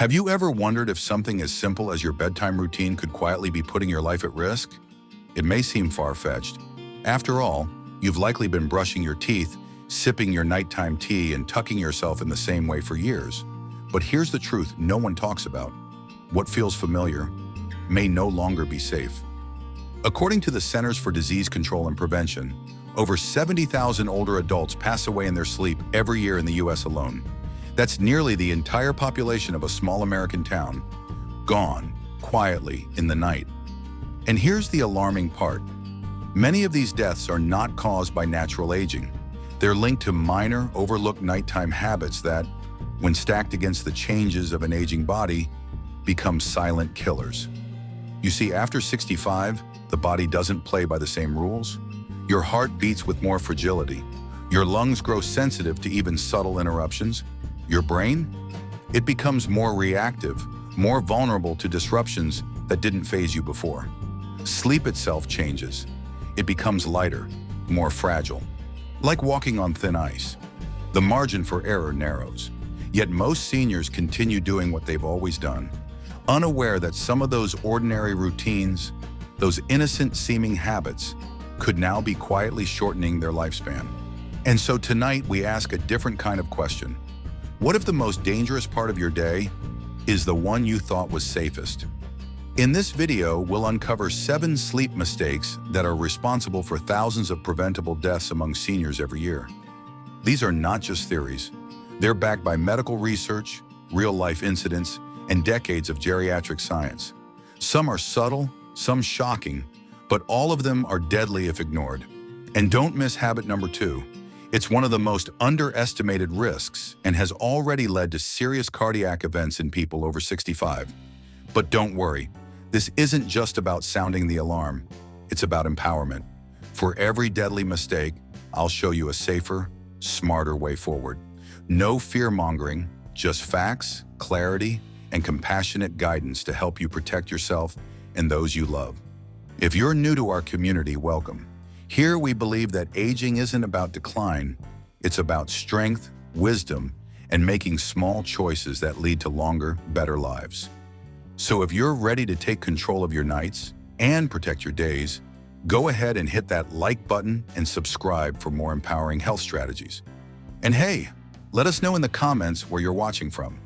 Have you ever wondered if something as simple as your bedtime routine could quietly be putting your life at risk? It may seem far-fetched. After all, you've likely been brushing your teeth, sipping your nighttime tea, and tucking yourself in the same way for years. But here's the truth no one talks about. What feels familiar may no longer be safe. According to the Centers for Disease Control and Prevention, over 70,000 older adults pass away in their sleep every year in the US alone. That's nearly the entire population of a small American town, gone quietly in the night. And here's the alarming part. Many of these deaths are not caused by natural aging. They're linked to minor, overlooked nighttime habits that, when stacked against the changes of an aging body, become silent killers. You see, after 65, the body doesn't play by the same rules. Your heart beats with more fragility. Your lungs grow sensitive to even subtle interruptions. Your brain? It becomes more reactive, more vulnerable to disruptions that didn't faze you before. Sleep itself changes. It becomes lighter, more fragile. Like walking on thin ice. The margin for error narrows. Yet most seniors continue doing what they've always done, unaware that some of those ordinary routines, those innocent-seeming habits, could now be quietly shortening their lifespan. And so tonight we ask a different kind of question. What if the most dangerous part of your day is the one you thought was safest? In this video, we'll uncover 7 sleep mistakes that are responsible for thousands of preventable deaths among seniors every year. These are not just theories. They're backed by medical research, real-life incidents, and decades of geriatric science. Some are subtle, some shocking, but all of them are deadly if ignored. And don't miss habit number 2. It's one of the most underestimated risks and has already led to serious cardiac events in people over 65. But don't worry, this isn't just about sounding the alarm. It's about empowerment. For every deadly mistake, I'll show you a safer, smarter way forward. No fear-mongering, just facts, clarity, and compassionate guidance to help you protect yourself and those you love. If you're new to our community, welcome. Here we believe that aging isn't about decline, it's about strength, wisdom, and making small choices that lead to longer, better lives. So if you're ready to take control of your nights and protect your days, go ahead and hit that like button and subscribe for more empowering health strategies. And hey, let us know in the comments where you're watching from.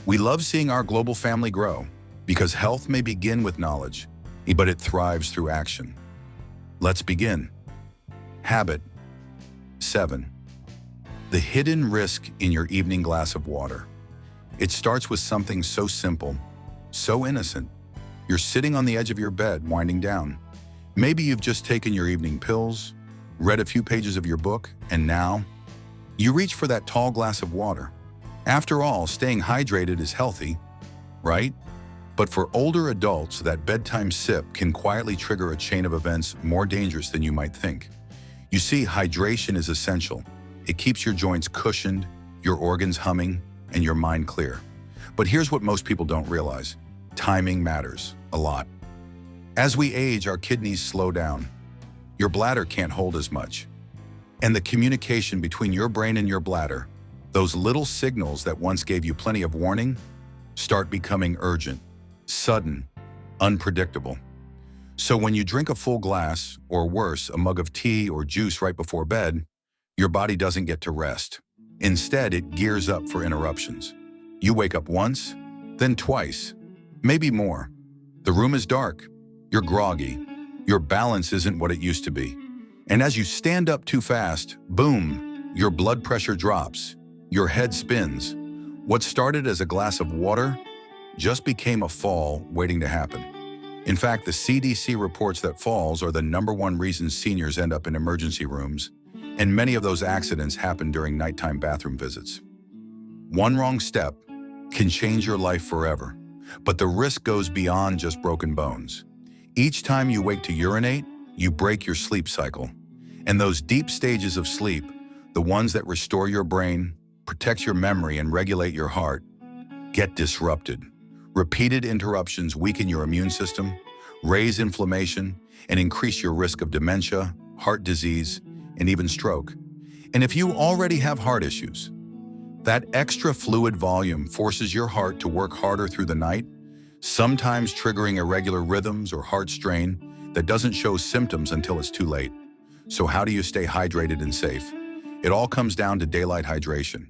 We love seeing our global family grow because health may begin with knowledge, but it thrives through action. Let's begin. Habit 7. The hidden risk in your evening glass of water. It starts with something so simple, so innocent. You're sitting on the edge of your bed, winding down. Maybe you've just taken your evening pills, read a few pages of your book, and now you reach for that tall glass of water. After all, staying hydrated is healthy, right? But for older adults, that bedtime sip can quietly trigger a chain of events more dangerous than you might think. You see, hydration is essential. It keeps your joints cushioned, your organs humming, and your mind clear. But here's what most people don't realize. Timing matters a lot. As we age, our kidneys slow down. Your bladder can't hold as much. And the communication between your brain and your bladder, those little signals that once gave you plenty of warning, start becoming urgent, sudden, unpredictable. So when you drink a full glass, or worse, a mug of tea or juice right before bed, your body doesn't get to rest. Instead, it gears up for interruptions. You wake up once, then twice, maybe more. The room is dark, you're groggy, your balance isn't what it used to be. And as you stand up too fast, boom, your blood pressure drops, your head spins. What started as a glass of water just became a fall waiting to happen. In fact, the CDC reports that falls are the #1 reason seniors end up in emergency rooms, and many of those accidents happen during nighttime bathroom visits. One wrong step can change your life forever, but the risk goes beyond just broken bones. Each time you wake to urinate, you break your sleep cycle. And those deep stages of sleep, the ones that restore your brain, protect your memory, and regulate your heart, get disrupted. Repeated interruptions weaken your immune system, raise inflammation, and increase your risk of dementia, heart disease, and even stroke. And if you already have heart issues, That extra fluid volume forces your heart to work harder through the night, sometimes triggering irregular rhythms or heart strain that doesn't show symptoms until it's too late. So how do you stay hydrated and safe? It all comes down to daylight hydration.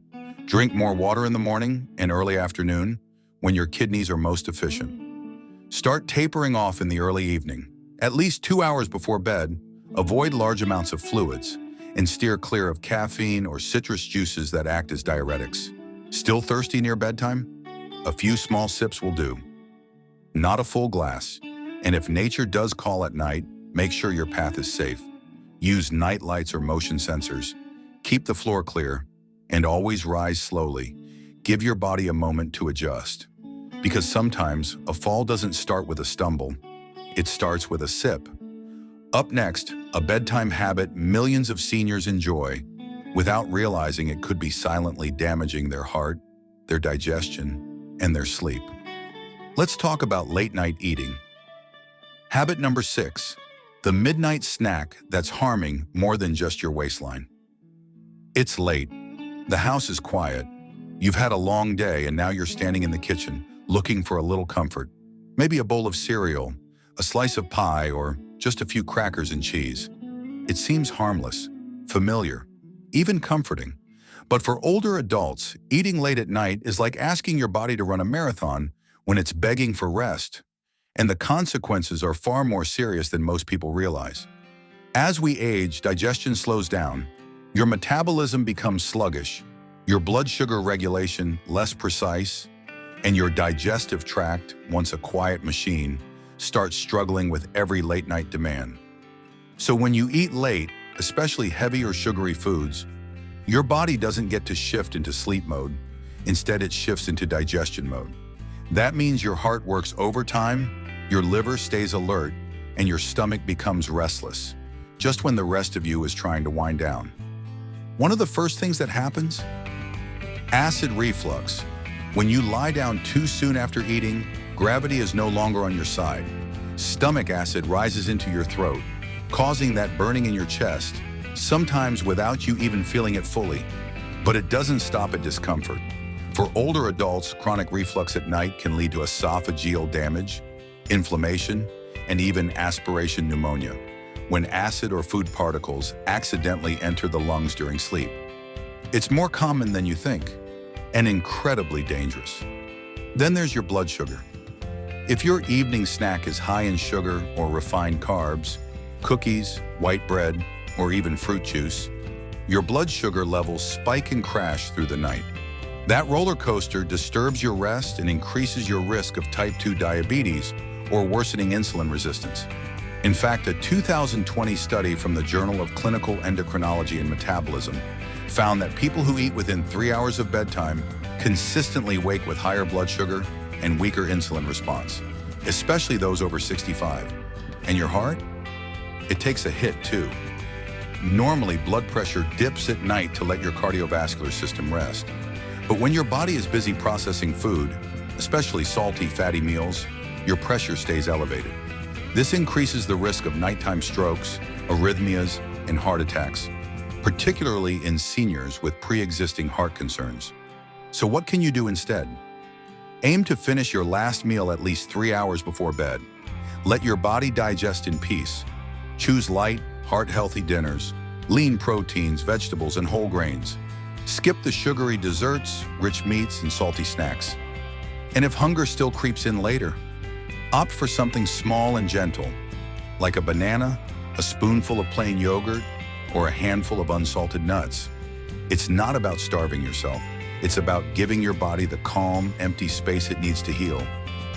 Drink more water in the morning and early afternoon when your kidneys are most efficient. Start tapering off in the early evening. At least 2 hours before bed, avoid large amounts of fluids and steer clear of caffeine or citrus juices that act as diuretics. Still thirsty near bedtime? A few small sips will do. Not a full glass. And if nature does call at night, make sure your path is safe. Use night lights or motion sensors. Keep the floor clear and always rise slowly. Give your body a moment to adjust. Because sometimes a fall doesn't start with a stumble. It starts with a sip. Up next, a bedtime habit millions of seniors enjoy without realizing it could be silently damaging their heart, their digestion, and their sleep. Let's talk about late-night eating. Habit number 6, the midnight snack that's harming more than just your waistline. It's late. The house is quiet. You've had a long day and now you're standing in the kitchen looking for a little comfort. Maybe a bowl of cereal, a slice of pie, or just a few crackers and cheese. It seems harmless, familiar, even comforting. But for older adults, eating late at night is like asking your body to run a marathon when it's begging for rest. And the consequences are far more serious than most people realize. As we age, digestion slows down. Your metabolism becomes sluggish, your blood sugar regulation less precise, and your digestive tract, once a quiet machine, starts struggling with every late-night demand. So when you eat late, especially heavy or sugary foods, your body doesn't get to shift into sleep mode. Instead, it shifts into digestion mode. That means your heart works overtime, your liver stays alert, and your stomach becomes restless, just when the rest of you is trying to wind down. One of the first things that happens? Acid reflux. When you lie down too soon after eating, gravity is no longer on your side. Stomach acid rises into your throat, causing that burning in your chest, sometimes without you even feeling it fully. But it doesn't stop at discomfort. For older adults, chronic reflux at night can lead to esophageal damage, inflammation, and even aspiration pneumonia, when acid or food particles accidentally enter the lungs during sleep. It's more common than you think, and incredibly dangerous. Then there's your blood sugar. If your evening snack is high in sugar or refined carbs, cookies, white bread, or even fruit juice, your blood sugar levels spike and crash through the night. That roller coaster disturbs your rest and increases your risk of type 2 diabetes or worsening insulin resistance. In fact, a 2020 study from the Journal of Clinical Endocrinology and Metabolism found that people who eat within 3 hours of bedtime consistently wake with higher blood sugar and weaker insulin response, especially those over 65. And your heart? It takes a hit too. Normally, blood pressure dips at night to let your cardiovascular system rest. But when your body is busy processing food, especially salty, fatty meals, your pressure stays elevated. This increases the risk of nighttime strokes, arrhythmias, and heart attacks, particularly in seniors with pre-existing heart concerns. So what can you do instead? Aim to finish your last meal at least 3 hours before bed. Let your body digest in peace. Choose light, heart-healthy dinners, lean proteins, vegetables, and whole grains. Skip the sugary desserts, rich meats, and salty snacks. And if hunger still creeps in later, opt for something small and gentle, like a banana, a spoonful of plain yogurt, or a handful of unsalted nuts. It's not about starving yourself. It's about giving your body the calm, empty space it needs to heal.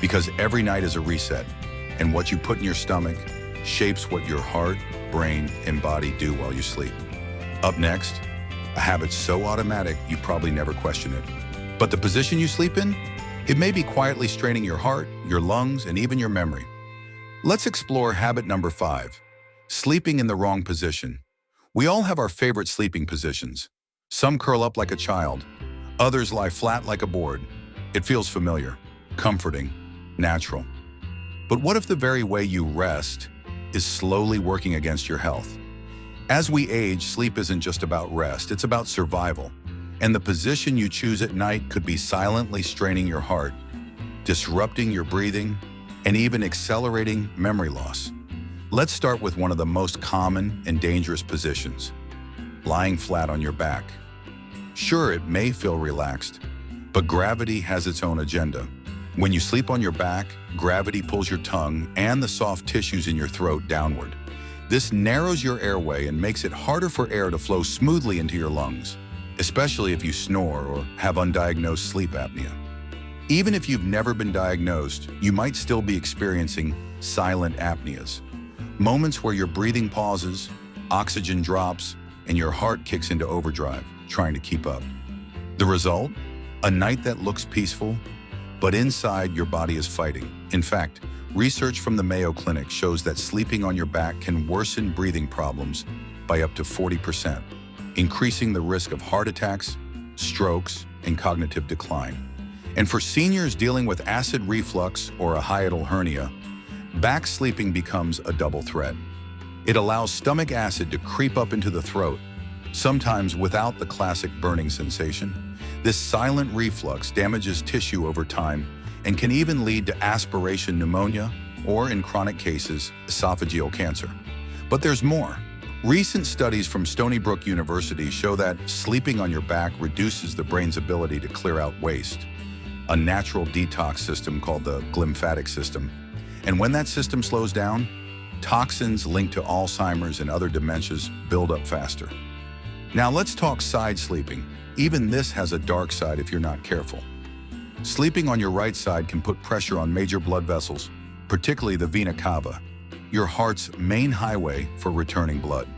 Because every night is a reset, and what you put in your stomach shapes what your heart, brain, and body do while you sleep. Up next, a habit so automatic you probably never question it. But the position you sleep in? It may be quietly straining your heart, your lungs, and even your memory. Let's explore habit number 5, sleeping in the wrong position. We all have our favorite sleeping positions. Some curl up like a child. Others lie flat like a board. It feels familiar, comforting, natural. But what if the very way you rest is slowly working against your health? As we age, sleep isn't just about rest, it's about survival. And the position you choose at night could be silently straining your heart, disrupting your breathing, and even accelerating memory loss. Let's start with one of the most common and dangerous positions, lying flat on your back. Sure, it may feel relaxed, but gravity has its own agenda. When you sleep on your back, gravity pulls your tongue and the soft tissues in your throat downward. This narrows your airway and makes it harder for air to flow smoothly into your lungs, especially if you snore or have undiagnosed sleep apnea. Even if you've never been diagnosed, you might still be experiencing silent apneas, moments where your breathing pauses, oxygen drops, and your heart kicks into overdrive, trying to keep up. The result? A night that looks peaceful, but inside your body is fighting. In fact, research from the Mayo Clinic shows that sleeping on your back can worsen breathing problems by up to 40%, increasing the risk of heart attacks, strokes, and cognitive decline. And for seniors dealing with acid reflux or a hiatal hernia, back sleeping becomes a double threat. It allows stomach acid to creep up into the throat, sometimes without the classic burning sensation. This silent reflux damages tissue over time and can even lead to aspiration pneumonia or, in chronic cases, esophageal cancer. But there's more. Recent studies from Stony Brook University show that sleeping on your back reduces the brain's ability to clear out waste, a natural detox system called the glymphatic system. And when that system slows down, toxins linked to Alzheimer's and other dementias build up faster. Now let's talk side sleeping. Even this has a dark side if you're not careful. Sleeping on your right side can put pressure on major blood vessels, particularly the vena cava, your heart's main highway for returning blood.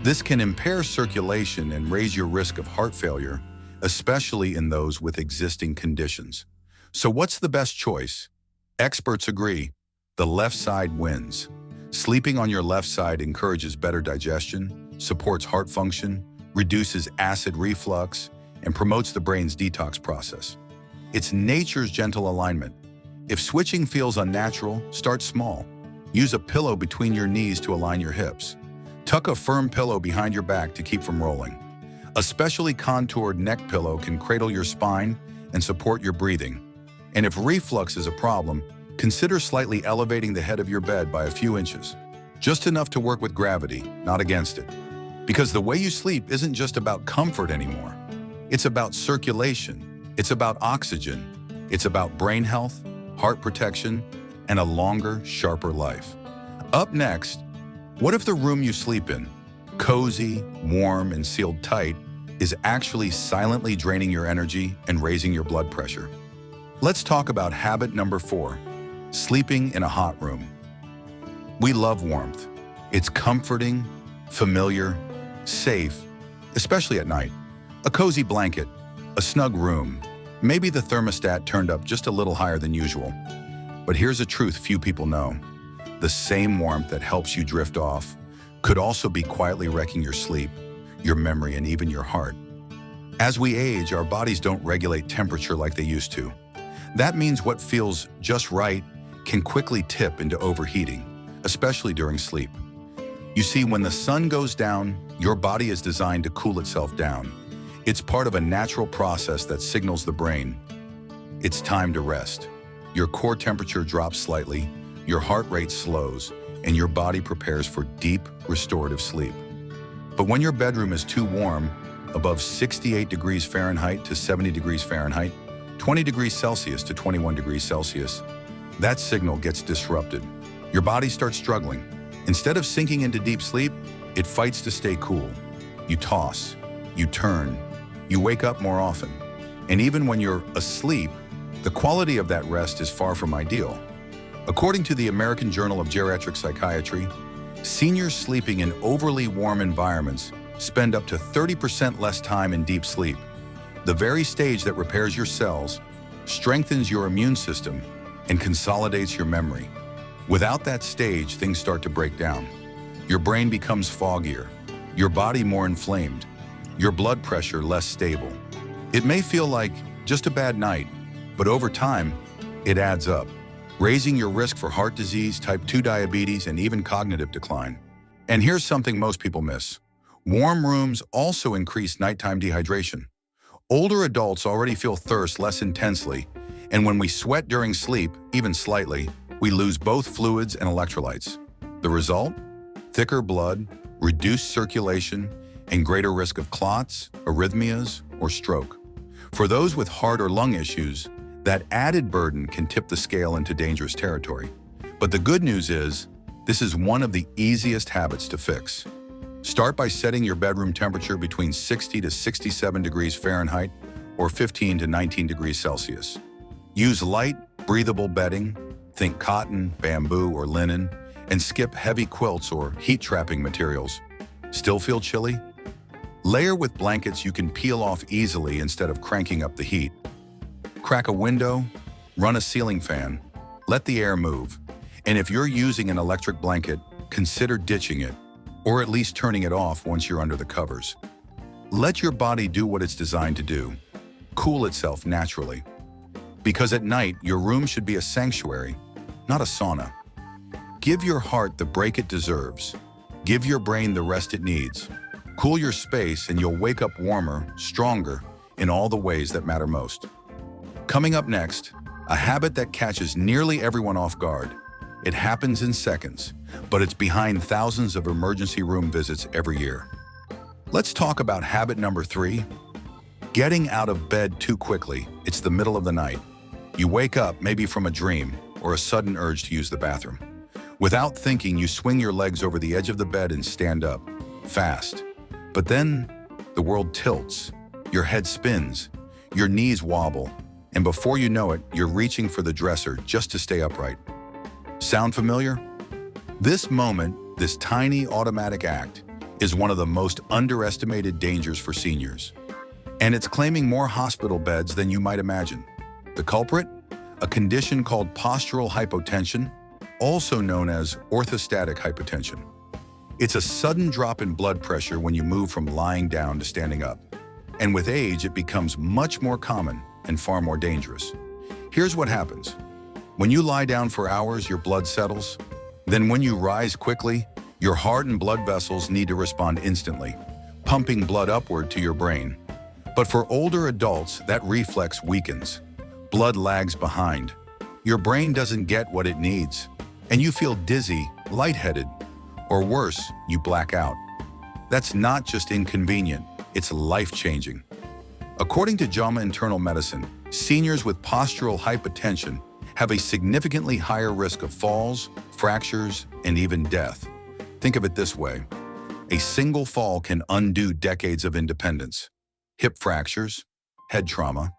This can impair circulation and raise your risk of heart failure, especially in those with existing conditions. So what's the best choice? Experts agree, the left side wins. Sleeping on your left side encourages better digestion, supports heart function, reduces acid reflux, and promotes the brain's detox process. It's nature's gentle alignment. If switching feels unnatural, start small. Use a pillow between your knees to align your hips. Tuck a firm pillow behind your back to keep from rolling. A specially contoured neck pillow can cradle your spine and support your breathing. And if reflux is a problem, consider slightly elevating the head of your bed by a few inches, just enough to work with gravity, not against it. Because the way you sleep isn't just about comfort anymore. It's about circulation, it's about oxygen, it's about brain health, heart protection, and a longer, sharper life. Up next, what if the room you sleep in, cozy, warm, and sealed tight, is actually silently draining your energy and raising your blood pressure? Let's talk about habit number 4, sleeping in a hot room. We love warmth. It's comforting, familiar, safe, especially at night. A cozy blanket, a snug room, maybe the thermostat turned up just a little higher than usual. But here's a truth few people know. The same warmth that helps you drift off could also be quietly wrecking your sleep, your memory, and even your heart. As we age, our bodies don't regulate temperature like they used to. That means what feels just right can quickly tip into overheating, especially during sleep. You see, when the sun goes down, your body is designed to cool itself down. It's part of a natural process that signals the brain. It's time to rest. Your core temperature drops slightly, your heart rate slows, and your body prepares for deep, restorative sleep. But when your bedroom is too warm, above 68 degrees Fahrenheit to 70 degrees Fahrenheit, 20 degrees Celsius to 21 degrees Celsius, that signal gets disrupted. Your body starts struggling. Instead of sinking into deep sleep, it fights to stay cool. You toss, you turn, you wake up more often. And even when you're asleep, the quality of that rest is far from ideal. According to the American Journal of Geriatric Psychiatry, seniors sleeping in overly warm environments spend up to 30% less time in deep sleep, the very stage that repairs your cells, strengthens your immune system, and consolidates your memory. Without that stage, things start to break down. Your brain becomes foggier, your body more inflamed, your blood pressure less stable. It may feel like just a bad night, but over time, it adds up, raising your risk for heart disease, type 2 diabetes, and even cognitive decline. And here's something most people miss. Warm rooms also increase nighttime dehydration. Older adults already feel thirst less intensely, and when we sweat during sleep, even slightly, we lose both fluids and electrolytes. The result? Thicker blood, reduced circulation, and greater risk of clots, arrhythmias, or stroke. For those with heart or lung issues, that added burden can tip the scale into dangerous territory. But the good news is, this is one of the easiest habits to fix. Start by setting your bedroom temperature between 60 to 67 degrees Fahrenheit or 15 to 19 degrees Celsius. Use light, breathable bedding, think cotton, bamboo, or linen, and skip heavy quilts or heat-trapping materials. Still feel chilly? Layer with blankets you can peel off easily instead of cranking up the heat. Crack a window, run a ceiling fan, let the air move. And if you're using an electric blanket, consider ditching it, or at least turning it off once you're under the covers. Let your body do what it's designed to do, cool itself naturally. Because at night, your room should be a sanctuary, not a sauna. Give your heart the break it deserves. Give your brain the rest it needs. Cool your space and you'll wake up warmer, stronger, in all the ways that matter most. Coming up next, a habit that catches nearly everyone off guard. It happens in seconds, but it's behind thousands of emergency room visits every year. Let's talk about habit number 3, getting out of bed too quickly. It's the middle of the night. You wake up maybe from a dream or a sudden urge to use the bathroom. Without thinking, you swing your legs over the edge of the bed and stand up, fast. But then the world tilts, your head spins, your knees wobble, and before you know it, you're reaching for the dresser just to stay upright. Sound familiar? This moment, this tiny automatic act, is one of the most underestimated dangers for seniors. And it's claiming more hospital beds than you might imagine. The culprit? A condition called postural hypotension, also known as orthostatic hypotension. It's a sudden drop in blood pressure when you move from lying down to standing up. And with age, it becomes much more common and far more dangerous. Here's what happens. When you lie down for hours, your blood settles. Then when you rise quickly, your heart and blood vessels need to respond instantly, pumping blood upward to your brain. But for older adults, that reflex weakens. Blood lags behind. Your brain doesn't get what it needs, and you feel dizzy, lightheaded, or worse, you black out. That's not just inconvenient, it's life-changing. According to JAMA Internal Medicine, seniors with postural hypotension have a significantly higher risk of falls, fractures, and even death. Think of it this way. A single fall can undo decades of independence. Hip fractures, head trauma,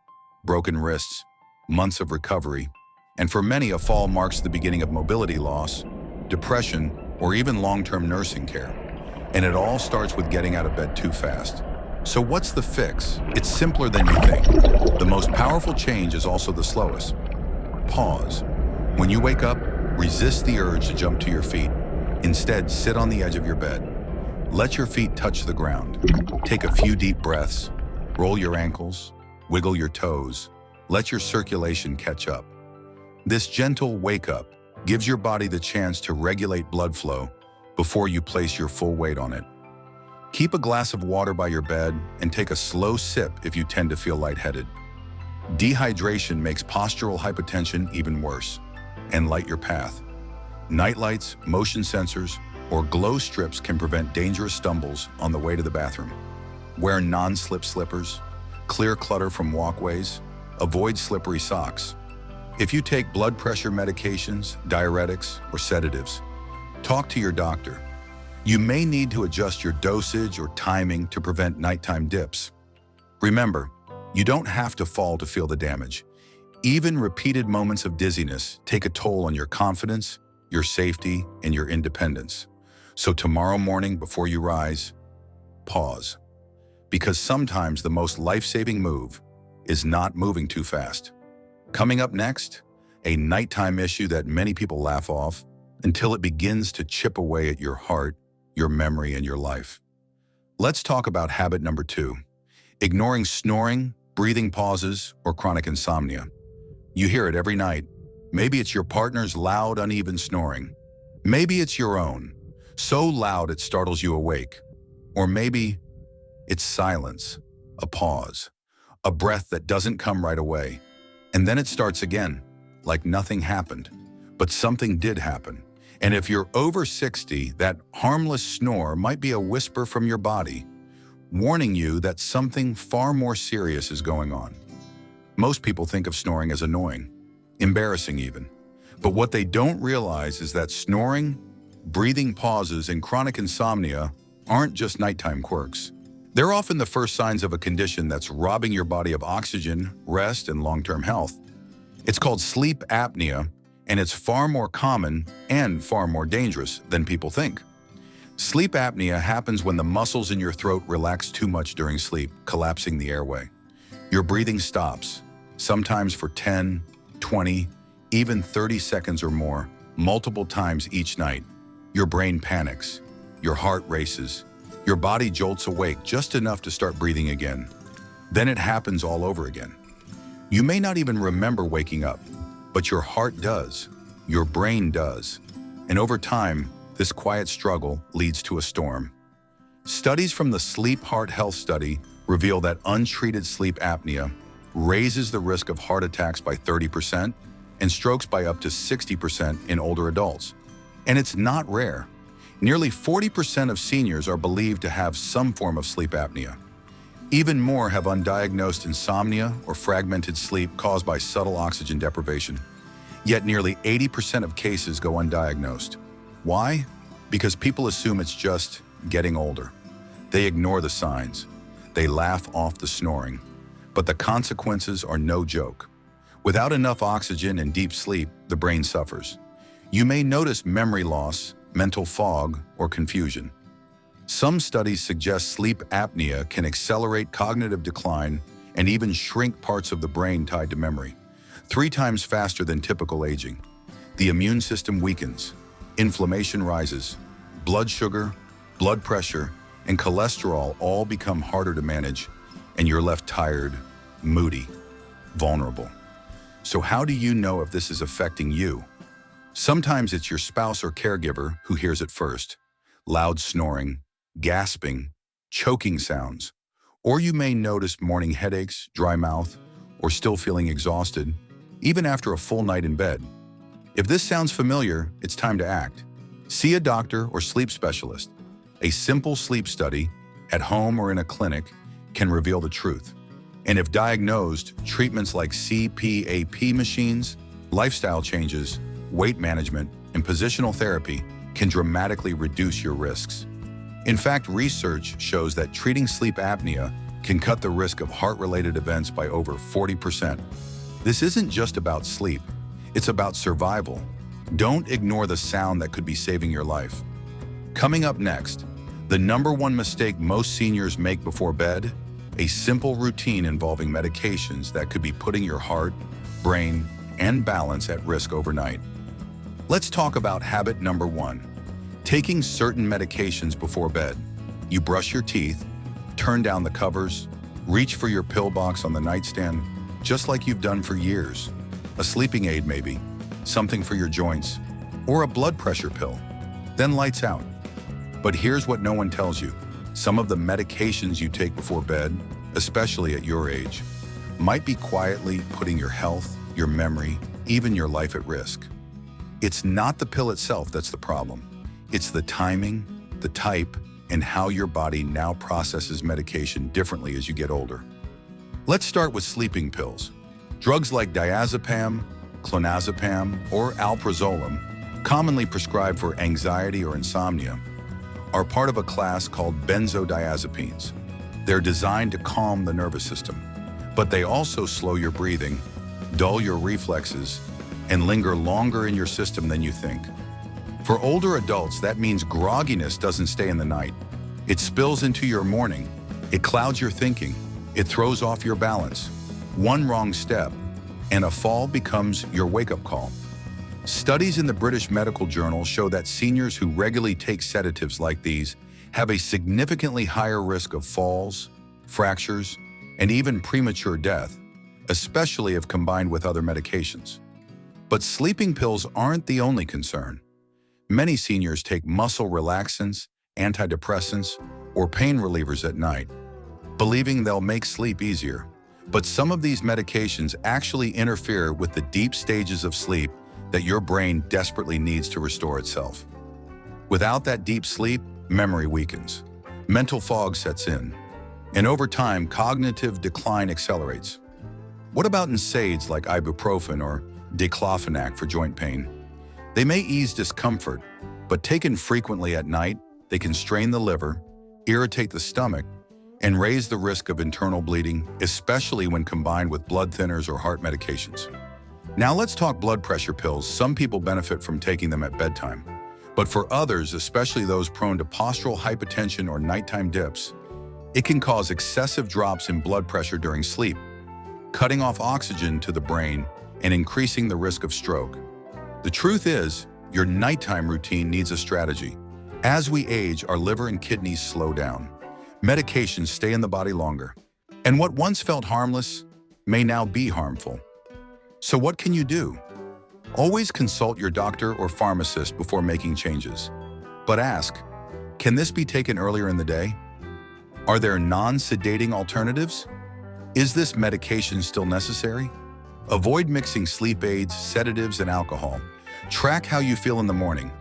broken wrists, months of recovery, and for many, a fall marks the beginning of mobility loss, depression, or even long-term nursing care. And it all starts with getting out of bed too fast. So what's the fix? It's simpler than you think. The most powerful change is also the slowest. Pause. When you wake up, resist the urge to jump to your feet. Instead, sit on the edge of your bed. Let your feet touch the ground. Take a few deep breaths. Roll your ankles. Wiggle your toes. Let your circulation catch up. This gentle wake-up gives your body the chance to regulate blood flow before you place your full weight on it. Keep a glass of water by your bed and take a slow sip if you tend to feel lightheaded. Dehydration makes postural hypotension even worse. And light your path. Night lights, motion sensors, or glow strips can prevent dangerous stumbles on the way to the bathroom. Wear non-slip slippers. Clear clutter from walkways. Avoid slippery socks. If you take blood pressure medications, diuretics, or sedatives, talk to your doctor. You may need to adjust your dosage or timing to prevent nighttime dips. Remember, you don't have to fall to feel the damage. Even repeated moments of dizziness take a toll on your confidence, your safety, and your independence. So tomorrow morning before you rise, pause. Because sometimes the most life-saving move is not moving too fast. Coming up next, a nighttime issue that many people laugh off until it begins to chip away at your heart, your memory, and your life. Let's talk about habit number 2, ignoring snoring, breathing pauses, or chronic insomnia. You hear it every night. Maybe it's your partner's loud, uneven snoring. Maybe it's your own, so loud it startles you awake. Or maybe it's silence, a pause, a breath that doesn't come right away. And then it starts again, like nothing happened. But something did happen. And if you're over 60, that harmless snore might be a whisper from your body, warning you that something far more serious is going on. Most people think of snoring as annoying, embarrassing even. But what they don't realize is that snoring, breathing pauses, and chronic insomnia aren't just nighttime quirks. They're often the first signs of a condition that's robbing your body of oxygen, rest, and long-term health. It's called sleep apnea, and it's far more common and far more dangerous than people think. Sleep apnea happens when the muscles in your throat relax too much during sleep, collapsing the airway. Your breathing stops, sometimes for 10, 20, even 30 seconds or more, multiple times each night. Your brain panics, your heart races, your body jolts awake just enough to start breathing again. Then it happens all over again. You may not even remember waking up, but your heart does, your brain does, and over time, this quiet struggle leads to a storm. Studies from the Sleep Heart Health Study reveal that untreated sleep apnea raises the risk of heart attacks by 30% and strokes by up to 60% in older adults. And it's not rare. Nearly 40% of seniors are believed to have some form of sleep apnea. Even more have undiagnosed insomnia or fragmented sleep caused by subtle oxygen deprivation. Yet nearly 80% of cases go undiagnosed. Why? Because people assume it's just getting older. They ignore the signs. They laugh off the snoring. But the consequences are no joke. Without enough oxygen and deep sleep, the brain suffers. You may notice memory loss, mental fog, or confusion. Some studies suggest sleep apnea can accelerate cognitive decline and even shrink parts of the brain tied to memory, 3 times faster than typical aging. The immune system weakens, inflammation rises, blood sugar, blood pressure, and cholesterol all become harder to manage, and you're left tired, moody, vulnerable. So how do you know if this is affecting you? Sometimes it's your spouse or caregiver who hears it first. Loud snoring, gasping, choking sounds. Or you may notice morning headaches, dry mouth, or still feeling exhausted, even after a full night in bed. If this sounds familiar, it's time to act. See a doctor or sleep specialist. A simple sleep study, at home or in a clinic, can reveal the truth. And if diagnosed, treatments like CPAP machines, lifestyle changes, weight management, and positional therapy can dramatically reduce your risks. In fact, research shows that treating sleep apnea can cut the risk of heart-related events by over 40%. This isn't just about sleep, it's about survival. Don't ignore the sound that could be saving your life. Coming up next, the #1 mistake most seniors make before bed, a simple routine involving medications that could be putting your heart, brain, and balance at risk overnight. Let's talk about habit #1, taking certain medications before bed. You brush your teeth, turn down the covers, reach for your pill box on the nightstand, just like you've done for years. A sleeping aid maybe, something for your joints, or a blood pressure pill. Then lights out. But here's what no one tells you. Some of the medications you take before bed, especially at your age, might be quietly putting your health, your memory, even your life at risk. It's not the pill itself that's the problem. It's the timing, the type, and how your body now processes medication differently as you get older. Let's start with sleeping pills. Drugs like diazepam, clonazepam, or alprazolam, commonly prescribed for anxiety or insomnia, are part of a class called benzodiazepines. They're designed to calm the nervous system, but they also slow your breathing, dull your reflexes, and linger longer in your system than you think. For older adults, that means grogginess doesn't stay in the night. It spills into your morning. It clouds your thinking. It throws off your balance. One wrong step, and a fall becomes your wake-up call. Studies in the British Medical Journal show that seniors who regularly take sedatives like these have a significantly higher risk of falls, fractures, and even premature death, especially if combined with other medications. But sleeping pills aren't the only concern. Many seniors take muscle relaxants, antidepressants, or pain relievers at night, believing they'll make sleep easier. But some of these medications actually interfere with the deep stages of sleep that your brain desperately needs to restore itself. Without that deep sleep, memory weakens, mental fog sets in, and over time, cognitive decline accelerates. What about NSAIDs like ibuprofen or diclofenac for joint pain? They may ease discomfort, but taken frequently at night, they can strain the liver, irritate the stomach, and raise the risk of internal bleeding, especially when combined with blood thinners or heart medications. Now let's talk blood pressure pills. Some people benefit from taking them at bedtime. But for others, especially those prone to postural hypotension or nighttime dips, it can cause excessive drops in blood pressure during sleep, cutting off oxygen to the brain and increasing the risk of stroke. The truth is, your nighttime routine needs a strategy. As we age, our liver and kidneys slow down. Medications stay in the body longer. And what once felt harmless may now be harmful. So what can you do? Always consult your doctor or pharmacist before making changes. But ask, can this be taken earlier in the day? Are there non-sedating alternatives? Is this medication still necessary? Avoid mixing sleep aids, sedatives, and alcohol. Track how you feel in the morning,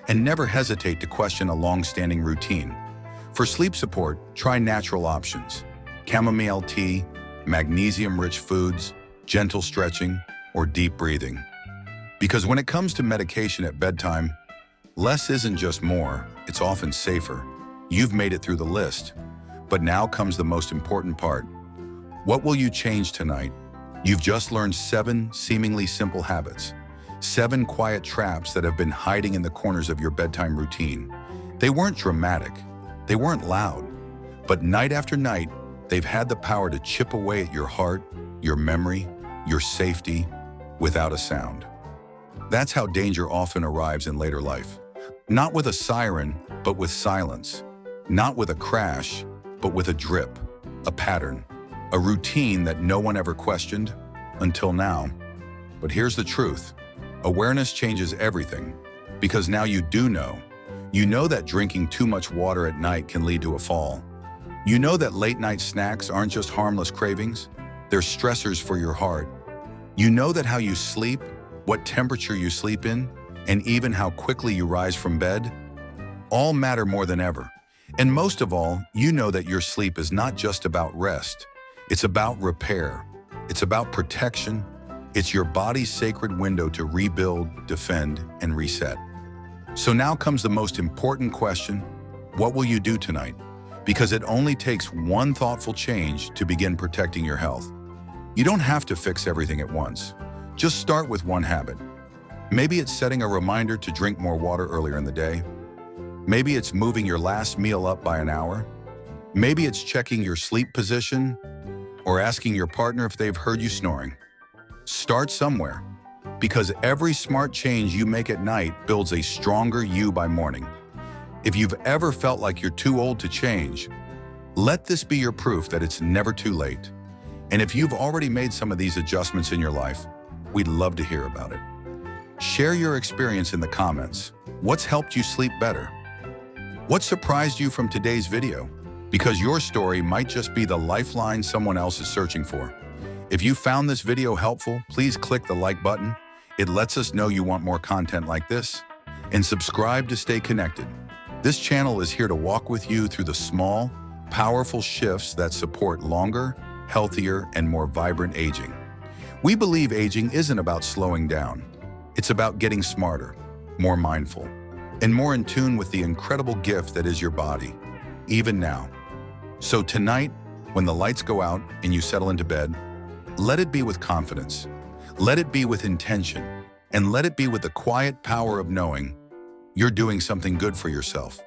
and never hesitate to question a long-standing routine. For sleep support, try natural options: chamomile tea, magnesium-rich foods, gentle stretching, or deep breathing. Because when it comes to medication at bedtime, less isn't just more, it's often safer. You've made it through the list. But now comes the most important part. What will you change tonight? You've just learned 7 seemingly simple habits. 7 quiet traps that have been hiding in the corners of your bedtime routine. They weren't dramatic. They weren't loud. But night after night, they've had the power to chip away at your heart, your memory, your safety, without a sound. That's how danger often arrives in later life. Not with a siren, but with silence. Not with a crash, but with a drip, a pattern, a routine that no one ever questioned until now. But here's the truth. Awareness changes everything, because now you do know. You know that drinking too much water at night can lead to a fall. You know that late night snacks aren't just harmless cravings, they're stressors for your heart. You know that how you sleep, what temperature you sleep in, and even how quickly you rise from bed, all matter more than ever. And most of all, you know that your sleep is not just about rest. It's about repair. It's about protection. It's your body's sacred window to rebuild, defend, and reset. So now comes the most important question. What will you do tonight? Because it only takes one thoughtful change to begin protecting your health. You don't have to fix everything at once. Just start with one habit. Maybe it's setting a reminder to drink more water earlier in the day. Maybe it's moving your last meal up by an hour. Maybe it's checking your sleep position or asking your partner if they've heard you snoring. Start somewhere, because every smart change you make at night builds a stronger you by morning. If you've ever felt like you're too old to change, let this be your proof that it's never too late. And if you've already made some of these adjustments in your life, we'd love to hear about it. Share your experience in the comments. What's helped you sleep better? What surprised you from today's video? Because your story might just be the lifeline someone else is searching for. If you found this video helpful, please click the like button. It lets us know you want more content like this. And subscribe to stay connected. This channel is here to walk with you through the small, powerful shifts that support longer, healthier, and more vibrant aging. We believe aging isn't about slowing down. It's about getting smarter, more mindful, and more in tune with the incredible gift that is your body, even now. So tonight, when the lights go out and you settle into bed, let it be with confidence, let it be with intention, and let it be with the quiet power of knowing you're doing something good for yourself.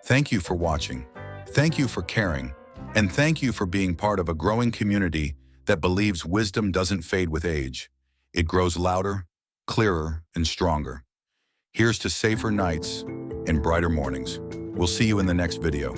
Thank you for watching, thank you for caring, and thank you for being part of a growing community that believes wisdom doesn't fade with age. It grows louder, clearer, and stronger. Here's to safer nights and brighter mornings. We'll see you in the next video.